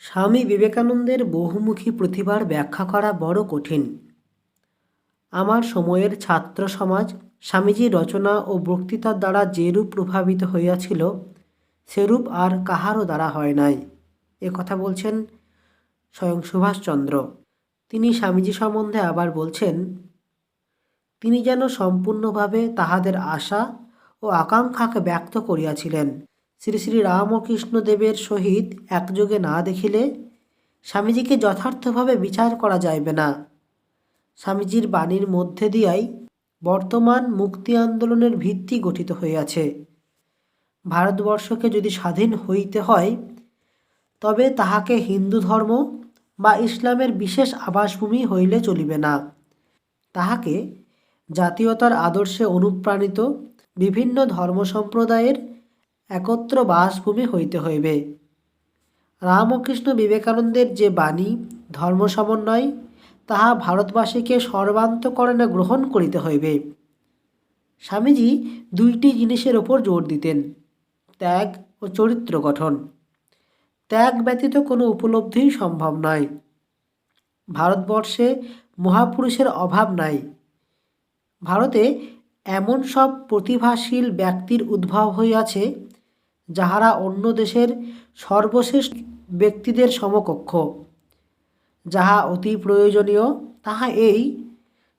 স্বামী বিবেকানন্দের বহুমুখী প্রতিভার ব্যাখ্যা করা বড় কঠিন। আমার সময়ের ছাত্র সমাজ স্বামীজির রচনা ও বক্তৃতার দ্বারা যেরূপ প্রভাবিত হইয়াছিল, সেরূপ আর কাহারও দ্বারা হয় নাই। এ কথা বলছেন স্বয়ং সুভাষচন্দ্র। তিনি স্বামীজি সম্বন্ধে আবার বলছেন, তিনি যেন সম্পূর্ণভাবে তাহাদের আশা ও আকাঙ্ক্ষাকে ব্যক্ত করিয়াছিলেন। শ্রী শ্রী রামকৃষ্ণ দেবের সহিত একযোগে না দেখিলে স্বামীজিকে যথার্থভাবে বিচার করা যাইবে না। স্বামীজির বাণীর মধ্যে দিয়াই বর্তমান মুক্তি আন্দোলনের ভিত্তি গঠিত হইয়াছে। ভারতবর্ষকে যদি স্বাধীন হইতে হয়, তবে তাহাকে হিন্দু ধর্ম বা ইসলামের বিশেষ আবাসভূমি হইলে চলিবে না। তাহাকে জাতীয়তার আদর্শে অনুপ্রাণিত বিভিন্ন ধর্ম সম্প্রদায়ের একত্র বাসভূমি হইতে হইবে। রামকৃষ্ণ বিবেকানন্দের যে বাণী ধর্ম সমন্বয়, তাহা ভারতবাসীকে সর্বান্তঃকরণে গ্রহণ করিতে হইবে। স্বামীজি দুইটি জিনিসের ওপর জোর দিতেন: ত্যাগ ও চরিত্র গঠন। ত্যাগ ব্যতীত কোনো উপলব্ধিই সম্ভব নয়। ভারতবর্ষে মহাপুরুষের অভাব নাই। ভারতে এমন সব প্রতিভাশীল ব্যক্তির উদ্ভব হইয়াছে, যাহারা অন্য দেশের সর্বশেষ ব্যক্তিদের সমকক্ষ। যাহা অতি প্রয়োজনীয় তাহা এই,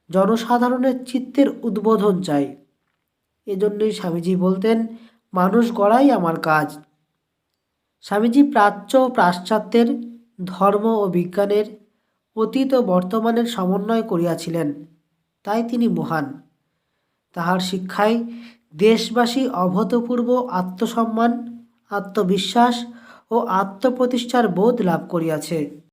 জনসাধারণের চিত্তের উদ্বোধন চাই। এজন্যই স্বামীজি বলতেন, মানুষ গড়াই আমার কাজ। স্বামীজি প্রাচ্য ও পাশ্চাত্যের ধর্ম ও বিজ্ঞানের, অতীত ও বর্তমানের সমন্বয় করিয়াছিলেন, তাই তিনি মহান। তাহার শিক্ষায় দেশবাসী অভূতপূর্ব আত্মসম্মান, আত্মবিশ্বাস ও আত্মপ্রতিষ্ঠার বোধ লাভ করিয়াছে।